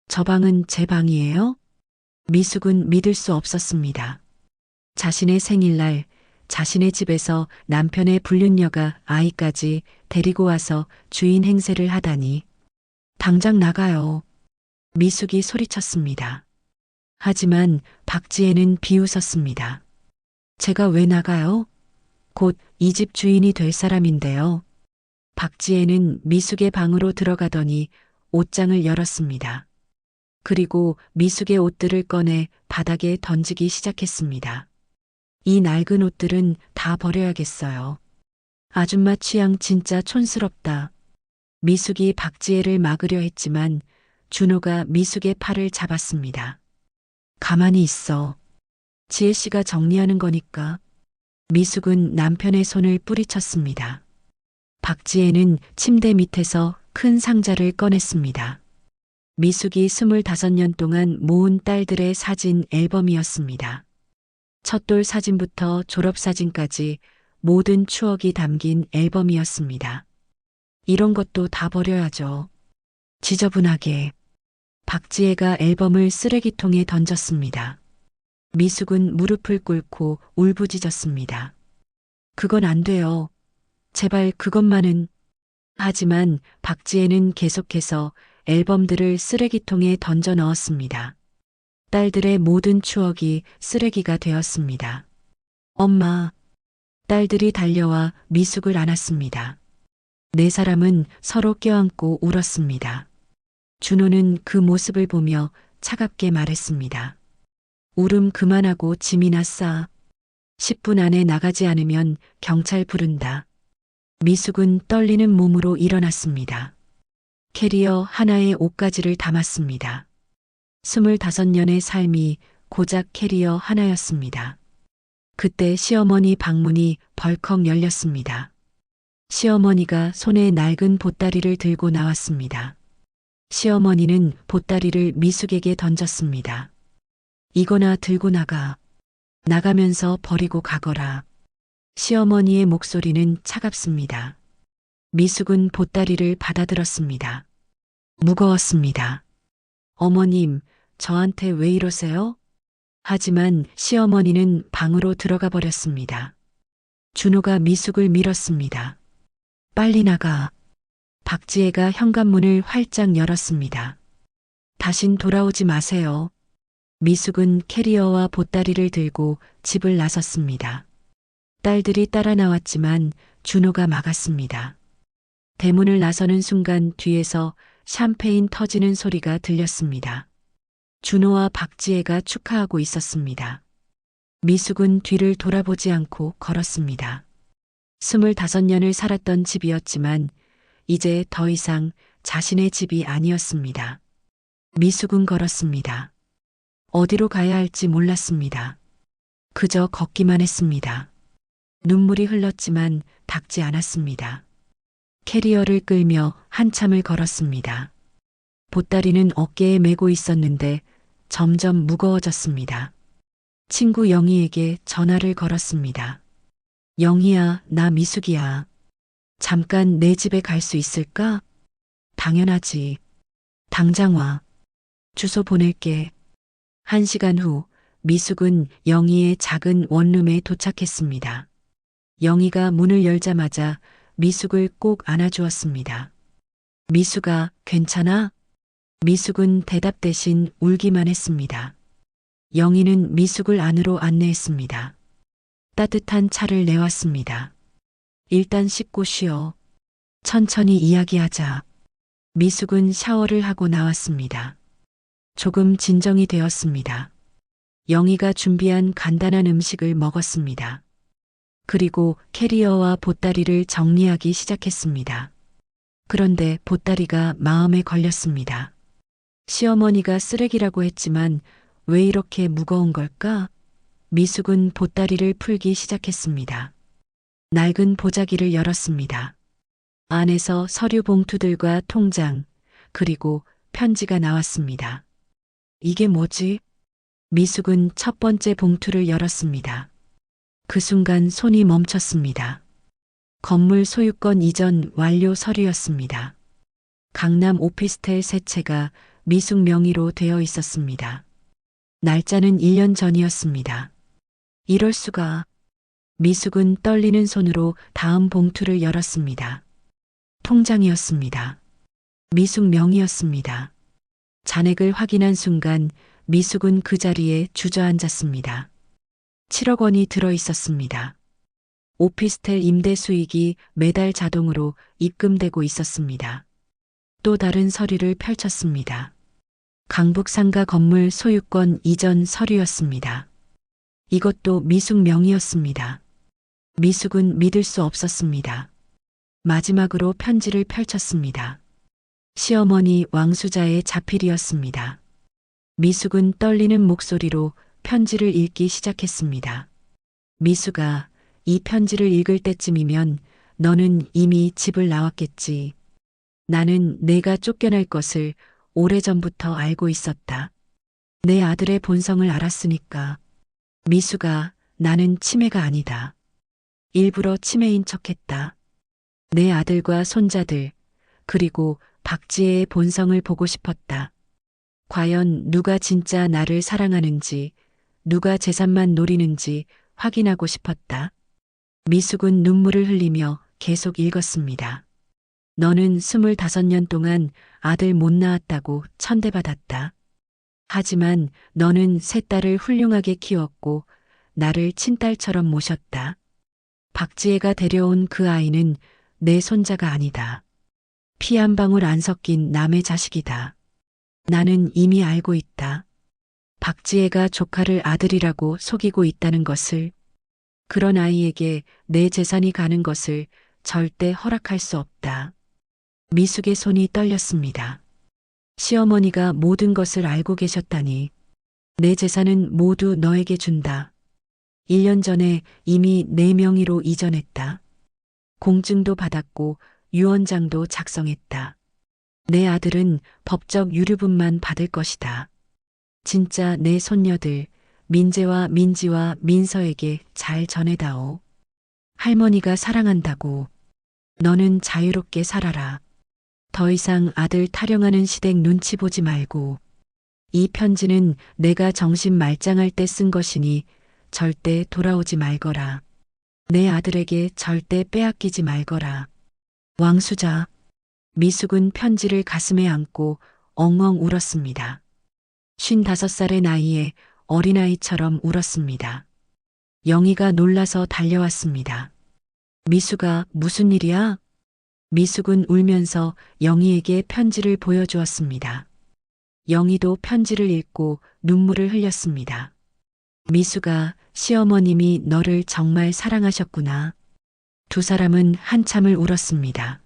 저 방은 제 방이에요? 미숙은 믿을 수 없었습니다. 자신의 생일날 자신의 집에서 남편의 불륜녀가 아이까지 데리고 와서 주인 행세를 하다니. 당장 나가요. 미숙이 소리쳤습니다. 하지만 박지혜는 비웃었습니다. 제가 왜 나가요? 곧 이 집 주인이 될 사람인데요. 박지혜는 미숙의 방으로 들어가더니 옷장을 열었습니다. 그리고 미숙의 옷들을 꺼내 바닥에 던지기 시작했습니다. 이 낡은 옷들은 다 버려야겠어요. 아줌마 취향 진짜 촌스럽다. 미숙이 박지혜를 막으려 했지만 준호가 미숙의 팔을 잡았습니다. 가만히 있어. 지혜 씨가 정리하는 거니까. 미숙은 남편의 손을 뿌리쳤습니다. 박지혜는 침대 밑에서 큰 상자를 꺼냈습니다. 미숙이 25년 동안 모은 딸들의 사진 앨범이었습니다. 첫돌 사진부터 졸업사진까지 모든 추억이 담긴 앨범이었습니다. 이런 것도 다 버려야죠. 지저분하게. 박지혜가 앨범을 쓰레기통에 던졌습니다. 미숙은 무릎을 꿇고 울부짖었습니다. 그건 안 돼요. 제발 그것만은. 하지만 박지혜는 계속해서 앨범들을 쓰레기통에 던져 넣었습니다. 딸들의 모든 추억이 쓰레기가 되었습니다. 엄마. 딸들이 달려와 미숙을 안았습니다. 네 사람은 서로 껴안고 울었습니다. 준호는 그 모습을 보며 차갑게 말했습니다. 울음 그만하고 짐이나 싸. 10분 안에 나가지 않으면 경찰 부른다. 미숙은 떨리는 몸으로 일어났습니다. 캐리어 하나에 옷가지를 담았습니다. 25년의 삶이 고작 캐리어 하나였습니다. 그때 시어머니 방문이 벌컥 열렸습니다. 시어머니가 손에 낡은 보따리를 들고 나왔습니다. 시어머니는 보따리를 미숙에게 던졌습니다. 이거나 들고 나가. 나가면서 버리고 가거라. 시어머니의 목소리는 차갑습니다. 미숙은 보따리를 받아들었습니다. 무거웠습니다. 어머님, 저한테 왜 이러세요? 하지만 시어머니는 방으로 들어가 버렸습니다. 준호가 미숙을 밀었습니다. 빨리 나가. 박지혜가 현관문을 활짝 열었습니다. 다신 돌아오지 마세요. 미숙은 캐리어와 보따리를 들고 집을 나섰습니다. 딸들이 따라 나왔지만 준호가 막았습니다. 대문을 나서는 순간 뒤에서 샴페인 터지는 소리가 들렸습니다. 준호와 박지혜가 축하하고 있었습니다. 미숙은 뒤를 돌아보지 않고 걸었습니다. 25년을 살았던 집이었지만 이제 더 이상 자신의 집이 아니었습니다. 미숙은 걸었습니다. 어디로 가야 할지 몰랐습니다. 그저 걷기만 했습니다. 눈물이 흘렀지만 닦지 않았습니다. 캐리어를 끌며 한참을 걸었습니다. 보따리는 어깨에 메고 있었는데 점점 무거워졌습니다. 친구 영희에게 전화를 걸었습니다. 영희야, 나 미숙이야. 잠깐 내 집에 갈 수 있을까? 당연하지. 당장 와. 주소 보낼게. 1시간 후 미숙은 영희의 작은 원룸에 도착했습니다. 영희가 문을 열자마자 미숙을 꼭 안아주었습니다. 미숙아, 괜찮아? 미숙은 대답 대신 울기만 했습니다. 영희는 미숙을 안으로 안내했습니다. 따뜻한 차를 내왔습니다. 일단 씻고 쉬어. 천천히 이야기하자. 미숙은 샤워를 하고 나왔습니다. 조금 진정이 되었습니다. 영희가 준비한 간단한 음식을 먹었습니다. 그리고 캐리어와 보따리를 정리하기 시작했습니다. 그런데 보따리가 마음에 걸렸습니다. 시어머니가 쓰레기라고 했지만 왜 이렇게 무거운 걸까? 미숙은 보따리를 풀기 시작했습니다. 낡은 보자기를 열었습니다. 안에서 서류 봉투들과 통장, 그리고 편지가 나왔습니다. 이게 뭐지? 미숙은 첫 번째 봉투를 열었습니다. 그 순간 손이 멈췄습니다. 건물 소유권 이전 완료 서류였습니다. 강남 오피스텔 세 채가 미숙 명의로 되어 있었습니다. 날짜는 1년 전이었습니다. 이럴 수가. 미숙은 떨리는 손으로 다음 봉투를 열었습니다. 통장이었습니다. 미숙 명의였습니다. 잔액을 확인한 순간 미숙은 그 자리에 주저앉았습니다. 7억 원이 들어 있었습니다. 오피스텔 임대 수익이 매달 자동으로 입금되고 있었습니다. 또 다른 서류를 펼쳤습니다. 강북상가 건물 소유권 이전 서류였습니다. 이것도 미숙 명의였습니다. 미숙은 믿을 수 없었습니다. 마지막으로 편지를 펼쳤습니다. 시어머니 왕수자의 자필이었습니다. 미숙은 떨리는 목소리로 편지를 읽기 시작했습니다. 미숙아, 이 편지를 읽을 때쯤이면 너는 이미 집을 나왔겠지. 나는 내가 쫓겨날 것을 오래전부터 알고 있었다. 내 아들의 본성을 알았으니까. 미숙아, 나는 치매가 아니다. 일부러 치매인 척했다. 내 아들과 손자들, 그리고 박지혜의 본성을 보고 싶었다. 과연 누가 진짜 나를 사랑하는지, 누가 재산만 노리는지 확인하고 싶었다. 미숙은 눈물을 흘리며 계속 읽었습니다. 너는 25년 동안 아들 못 낳았다고 천대받았다. 하지만 너는 세 딸을 훌륭하게 키웠고 나를 친딸처럼 모셨다. 박지혜가 데려온 그 아이는 내 손자가 아니다. 피 한 방울 안 섞인 남의 자식이다. 나는 이미 알고 있다. 박지혜가 조카를 아들이라고 속이고 있다는 것을, 그런 아이에게 내 재산이 가는 것을 절대 허락할 수 없다. 미숙의 손이 떨렸습니다. 시어머니가 모든 것을 알고 계셨다니. 내 재산은 모두 너에게 준다. 1년 전에 이미 내 명의로 이전했다. 공증도 받았고 유언장도 작성했다. 내 아들은 법적 유류분만 받을 것이다. 진짜 내 손녀들 민재와 민지와 민서에게 잘 전해다오. 할머니가 사랑한다고. 너는 자유롭게 살아라. 더 이상 아들 타령하는 시댁 눈치 보지 말고. 이 편지는 내가 정신 말짱할 때 쓴 것이니 절대 돌아오지 말거라. 내 아들에게 절대 빼앗기지 말거라. 왕수자. 미숙은 편지를 가슴에 안고 엉엉 울었습니다. 55살의 나이에 어린아이처럼 울었습니다. 영희가 놀라서 달려왔습니다. 미숙아, 무슨 일이야? 미숙은 울면서 영희에게 편지를 보여주었습니다. 영희도 편지를 읽고 눈물을 흘렸습니다. 미숙아, 시어머님이 너를 정말 사랑하셨구나. 두 사람은 한참을 울었습니다.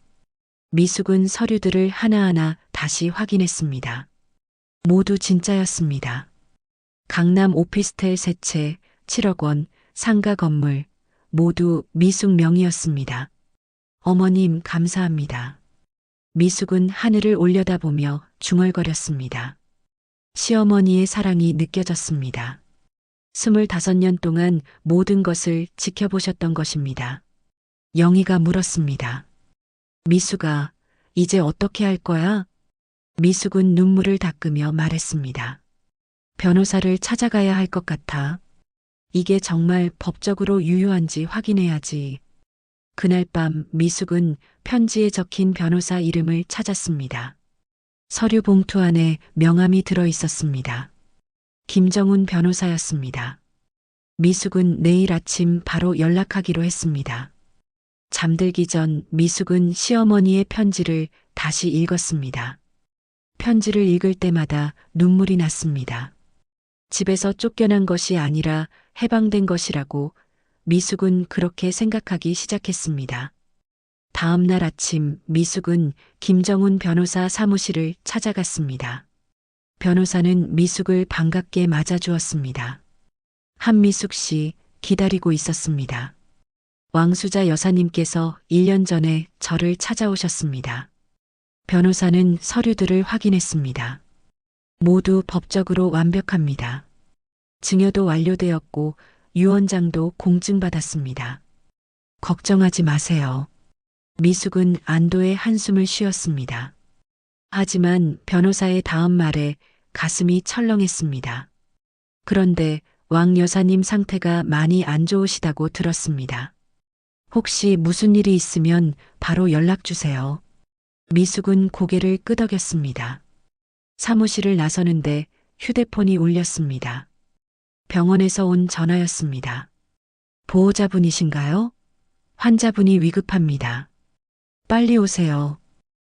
미숙은 서류들을 하나하나 다시 확인했습니다. 모두 진짜였습니다. 강남 오피스텔 세 채, 7억 원, 상가 건물, 모두 미숙 명의였습니다. 어머님, 감사합니다. 미숙은 하늘을 올려다보며 중얼거렸습니다. 시어머니의 사랑이 느껴졌습니다. 25년 동안 모든 것을 지켜보셨던 것입니다. 영희가 물었습니다. 미숙아, 이제 어떻게 할 거야? 미숙은 눈물을 닦으며 말했습니다. 변호사를 찾아가야 할 것 같아. 이게 정말 법적으로 유효한지 확인해야지. 그날 밤 미숙은 편지에 적힌 변호사 이름을 찾았습니다. 서류 봉투 안에 명함이 들어 있었습니다. 김정훈 변호사였습니다. 미숙은 내일 아침 바로 연락하기로 했습니다. 잠들기 전 미숙은 시어머니의 편지를 다시 읽었습니다. 편지를 읽을 때마다 눈물이 났습니다. 집에서 쫓겨난 것이 아니라 해방된 것이라고 미숙은 그렇게 생각하기 시작했습니다. 다음 날 아침 미숙은 김정훈 변호사 사무실을 찾아갔습니다. 변호사는 미숙을 반갑게 맞아주었습니다. 한미숙 씨, 기다리고 있었습니다. 왕수자 여사님께서 1년 전에 저를 찾아오셨습니다. 변호사는 서류들을 확인했습니다. 모두 법적으로 완벽합니다. 증여도 완료되었고 유언장도 공증받았습니다. 걱정하지 마세요. 미숙은 안도의 한숨을 쉬었습니다. 하지만 변호사의 다음 말에 가슴이 철렁했습니다. 그런데 왕 여사님 상태가 많이 안 좋으시다고 들었습니다. 혹시 무슨 일이 있으면 바로 연락 주세요. 미숙은 고개를 끄덕였습니다. 사무실을 나서는데 휴대폰이 울렸습니다. 병원에서 온 전화였습니다. 보호자분이신가요? 환자분이 위급합니다. 빨리 오세요.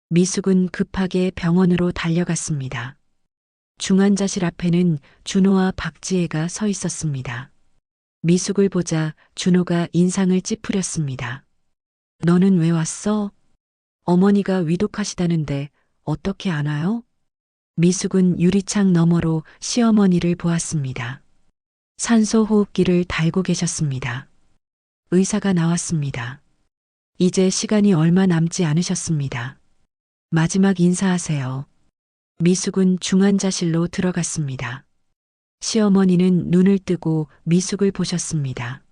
미숙은 급하게 병원으로 달려갔습니다. 중환자실 앞에는 준호와 박지혜가 서 있었습니다. 미숙을 보자 준호가 인상을 찌푸렸습니다. 너는 왜 왔어? 어머니가 위독하시다는데 어떻게 아나요? 미숙은 유리창 너머로 시어머니를 보았습니다. 산소 호흡기를 달고 계셨습니다. 의사가 나왔습니다. 이제 시간이 얼마 남지 않으셨습니다. 마지막 인사하세요. 미숙은 중환자실로 들어갔습니다. 시어머니는 눈을 뜨고 미숙을 보셨습니다.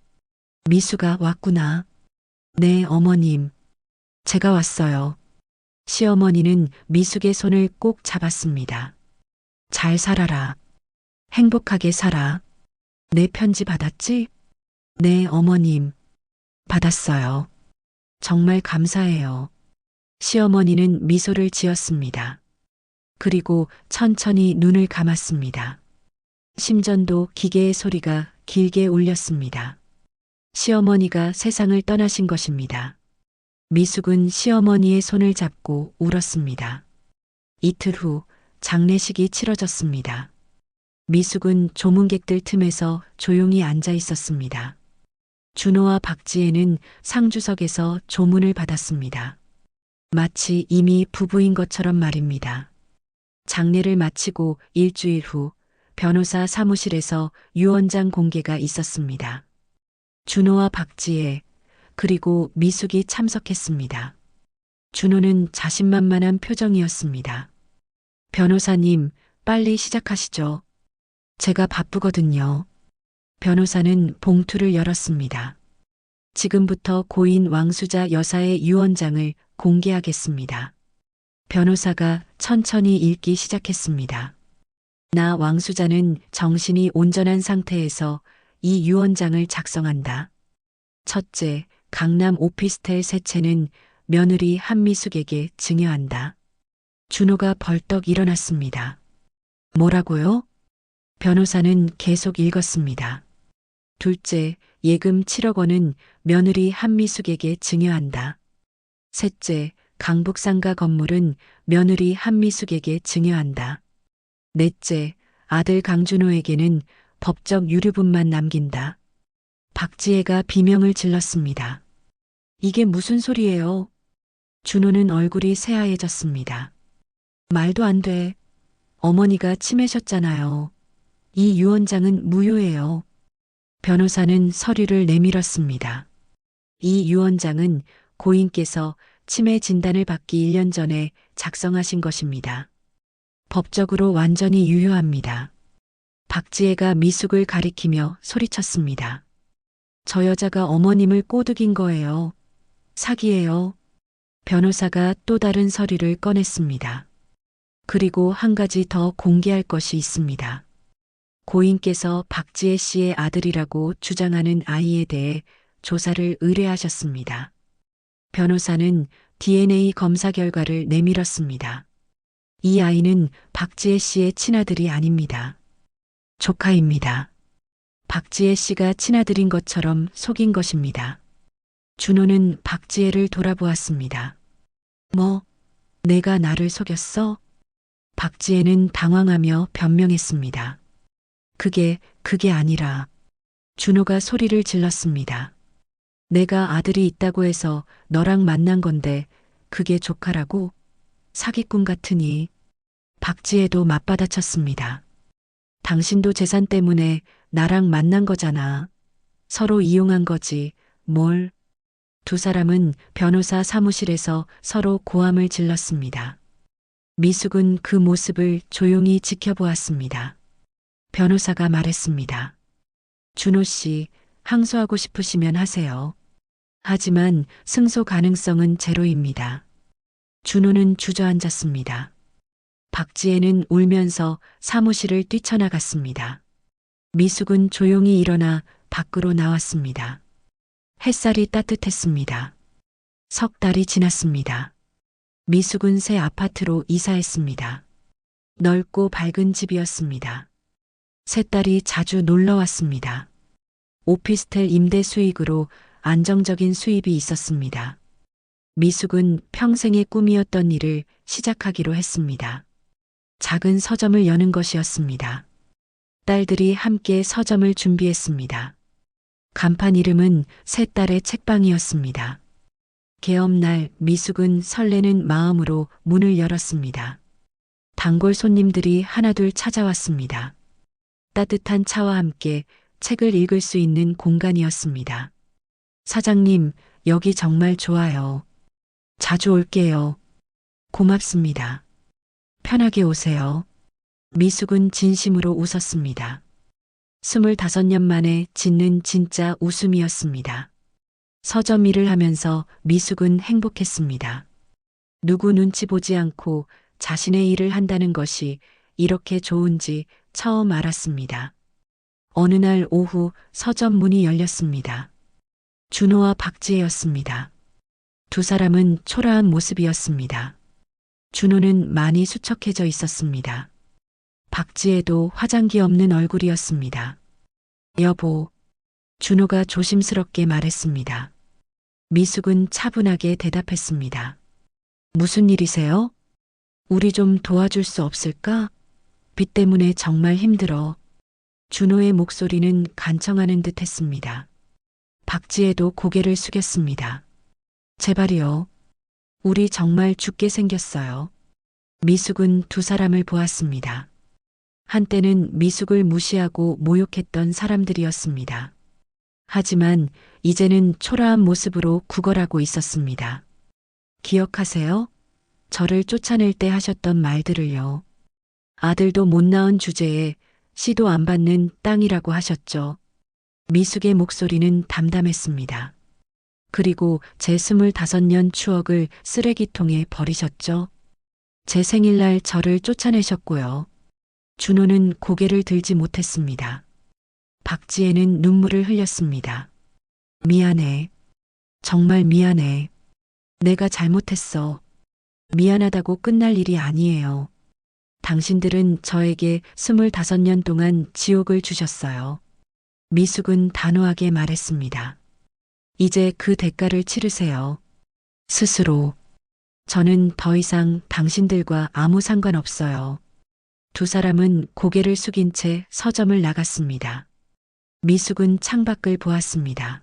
미숙아, 왔구나. 네, 어머님. 제가 왔어요. 시어머니는 미숙의 손을 꼭 잡았습니다. 잘 살아라. 행복하게 살아. 내 편지 받았지? 네, 어머님. 받았어요. 정말 감사해요. 시어머니는 미소를 지었습니다. 그리고 천천히 눈을 감았습니다. 심전도 기계의 소리가 길게 울렸습니다. 시어머니가 세상을 떠나신 것입니다. 미숙은 시어머니의 손을 잡고 울었습니다. 이틀 후 장례식이 치러졌습니다. 미숙은 조문객들 틈에서 조용히 앉아 있었습니다. 준호와 박지혜는 상주석에서 조문을 받았습니다. 마치 이미 부부인 것처럼 말입니다. 장례를 마치고 일주일 후 변호사 사무실에서 유언장 공개가 있었습니다. 준호와 박지혜 그리고 미숙이 참석했습니다. 준호는 자신만만한 표정이었습니다. 변호사님, 빨리 시작하시죠. 제가 바쁘거든요. 변호사는 봉투를 열었습니다. 지금부터 고인 왕수자 여사의 유언장을 공개하겠습니다. 변호사가 천천히 읽기 시작했습니다. 나 왕수자는 정신이 온전한 상태에서 이 유언장을 작성한다. 첫째, 강남 오피스텔 세 채는 며느리 한미숙에게 증여한다. 준호가 벌떡 일어났습니다. 뭐라고요? 변호사는 계속 읽었습니다. 둘째, 예금 7억 원은 며느리 한미숙에게 증여한다. 셋째, 강북상가 건물은 며느리 한미숙에게 증여한다. 넷째, 아들 강준호에게는 법적 유류분만 남긴다. 박지혜가 비명을 질렀습니다. 이게 무슨 소리예요? 준호는 얼굴이 새하얘졌습니다. 말도 안 돼. 어머니가 치매셨잖아요. 이 유언장은 무효예요. 변호사는 서류를 내밀었습니다. 이 유언장은 고인께서 치매 진단을 받기 1년 전에 작성하신 것입니다. 법적으로 완전히 유효합니다. 박지혜가 미숙을 가리키며 소리쳤습니다. 저 여자가 어머님을 꼬드긴 거예요. 사기예요. 변호사가 또 다른 서류를 꺼냈습니다. 그리고 한 가지 더 공개할 것이 있습니다. 고인께서 박지혜 씨의 아들이라고 주장하는 아이에 대해 조사를 의뢰하셨습니다. 변호사는 DNA 검사 결과를 내밀었습니다. 이 아이는 박지혜 씨의 친아들이 아닙니다. 조카입니다. 박지혜 씨가 친아들인 것처럼 속인 것입니다. 준호는 박지혜를 돌아보았습니다. 뭐, 내가 나를 속였어? 박지혜는 당황하며 변명했습니다. 그게 아니라 준호가 소리를 질렀습니다. 내가 아들이 있다고 해서 너랑 만난 건데 그게 조카라고? 사기꾼 같으니. 박지혜도 맞받아쳤습니다. 당신도 재산 때문에 나랑 만난 거잖아. 서로 이용한 거지. 뭘? 두 사람은 변호사 사무실에서 서로 고함을 질렀습니다. 미숙은 그 모습을 조용히 지켜보았습니다. 변호사가 말했습니다. 준호 씨, 항소하고 싶으시면 하세요. 하지만 승소 가능성은 제로입니다. 준호는 주저앉았습니다. 박지혜는 울면서 사무실을 뛰쳐나갔습니다. 미숙은 조용히 일어나 밖으로 나왔습니다. 햇살이 따뜻했습니다. 석 달이 지났습니다. 미숙은 새 아파트로 이사했습니다. 넓고 밝은 집이었습니다. 새 딸이 자주 놀러 왔습니다. 오피스텔 임대 수익으로 안정적인 수입이 있었습니다. 미숙은 평생의 꿈이었던 일을 시작하기로 했습니다. 작은 서점을 여는 것이었습니다. 딸들이 함께 서점을 준비했습니다. 간판 이름은 새 딸의 책방이었습니다. 개업날 미숙은 설레는 마음으로 문을 열었습니다. 단골 손님들이 하나둘 찾아왔습니다. 따뜻한 차와 함께 책을 읽을 수 있는 공간이었습니다. 사장님, 여기 정말 좋아요. 자주 올게요. 고맙습니다. 편하게 오세요. 미숙은 진심으로 웃었습니다. 25년 만에 짓는 진짜 웃음이었습니다. 서점 일을 하면서 미숙은 행복했습니다. 누구 눈치 보지 않고 자신의 일을 한다는 것이 이렇게 좋은지 처음 알았습니다. 어느 날 오후 서점 문이 열렸습니다. 준호와 박지혜였습니다. 두 사람은 초라한 모습이었습니다. 준호는 많이 수척해져 있었습니다. 박지혜도 화장기 없는 얼굴이었습니다. 여보, 준호가 조심스럽게 말했습니다. 미숙은 차분하게 대답했습니다. 무슨 일이세요? 우리 좀 도와줄 수 없을까? 빚 때문에 정말 힘들어. 준호의 목소리는 간청하는 듯 했습니다. 박지혜도 고개를 숙였습니다. 제발이요. 우리 정말 죽게 생겼어요. 미숙은 두 사람을 보았습니다. 한때는 미숙을 무시하고 모욕했던 사람들이었습니다. 하지만 이제는 초라한 모습으로 구걸하고 있었습니다. 기억하세요? 저를 쫓아낼 때 하셨던 말들을요. 아들도 못 낳은 주제에 시도 안 받는 땅이라고 하셨죠. 미숙의 목소리는 담담했습니다. 그리고 제 25년 추억을 쓰레기통에 버리셨죠. 제 생일날 저를 쫓아내셨고요. 준호는 고개를 들지 못했습니다. 박지혜는 눈물을 흘렸습니다. 미안해. 정말 미안해. 내가 잘못했어. 미안하다고 끝날 일이 아니에요. 당신들은 저에게 25년 동안 지옥을 주셨어요. 미숙은 단호하게 말했습니다. 이제 그 대가를 치르세요. 스스로. 저는 더 이상 당신들과 아무 상관없어요. 두 사람은 고개를 숙인 채 서점을 나갔습니다. 미숙은 창밖을 보았습니다.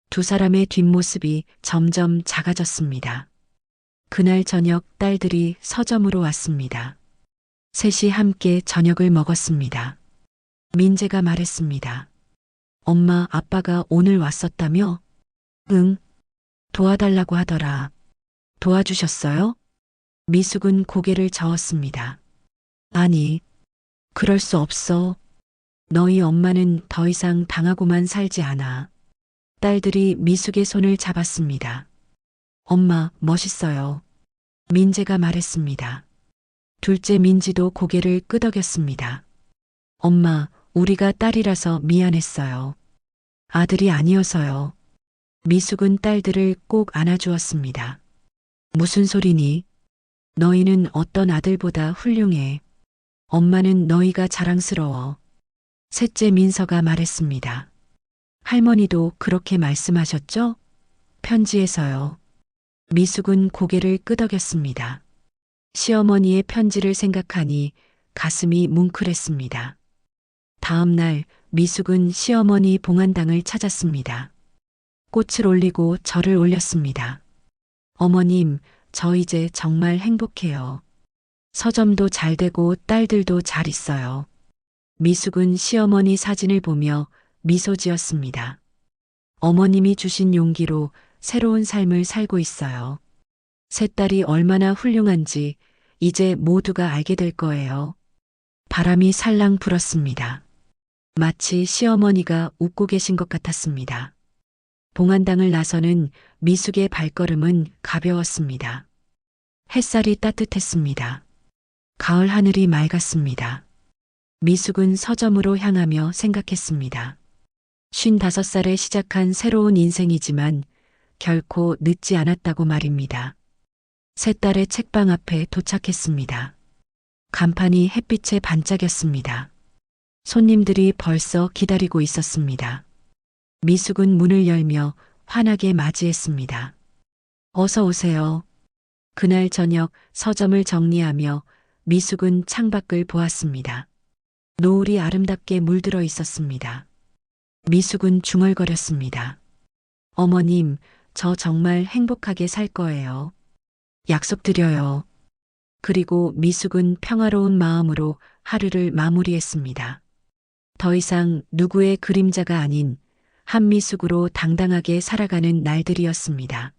두 사람의 뒷모습이 점점 작아졌습니다. 그날 저녁 딸들이 서점으로 왔습니다. 셋이 함께 저녁을 먹었습니다. 민재가 말했습니다. 엄마, 아빠가 오늘 왔었다며? 응. 도와달라고 하더라. 도와주셨어요? 미숙은 고개를 저었습니다. 아니, 그럴 수 없어. 너희 엄마는 더 이상 당하고만 살지 않아. 딸들이 미숙의 손을 잡았습니다. 엄마, 멋있어요. 민재가 말했습니다. 둘째 민지도 고개를 끄덕였습니다. 엄마, 우리가 딸이라서 미안했어요. 아들이 아니어서요. 미숙은 딸들을 꼭 안아주었습니다. 무슨 소리니? 너희는 어떤 아들보다 훌륭해. 엄마는 너희가 자랑스러워. 셋째 민서가 말했습니다. 할머니도 그렇게 말씀하셨죠? 편지에서요. 미숙은 고개를 끄덕였습니다. 시어머니의 편지를 생각하니 가슴이 뭉클했습니다. 다음 날 미숙은 시어머니 봉안당을 찾았습니다. 꽃을 올리고 절을 올렸습니다. 어머님, 저 이제 정말 행복해요. 서점도 잘 되고 딸들도 잘 있어요. 미숙은 시어머니 사진을 보며 미소 지었습니다. 어머님이 주신 용기로 새로운 삶을 살고 있어요. 세 딸이 얼마나 훌륭한지 이제 모두가 알게 될 거예요. 바람이 살랑 불었습니다. 마치 시어머니가 웃고 계신 것 같았습니다. 봉안당을 나서는 미숙의 발걸음은 가벼웠습니다. 햇살이 따뜻했습니다. 가을 하늘이 맑았습니다. 미숙은 서점으로 향하며 생각했습니다. 55살에 시작한 새로운 인생이지만 결코 늦지 않았다고 말입니다. 세 딸의 책방 앞에 도착했습니다. 간판이 햇빛에 반짝였습니다. 손님들이 벌써 기다리고 있었습니다. 미숙은 문을 열며 환하게 맞이했습니다. 어서 오세요. 그날 저녁 서점을 정리하며 미숙은 창밖을 보았습니다. 노을이 아름답게 물들어 있었습니다. 미숙은 중얼거렸습니다. 어머님, 저 정말 행복하게 살 거예요. 약속드려요. 그리고 미숙은 평화로운 마음으로 하루를 마무리했습니다. 더 이상 누구의 그림자가 아닌 한미숙으로 당당하게 살아가는 날들이었습니다.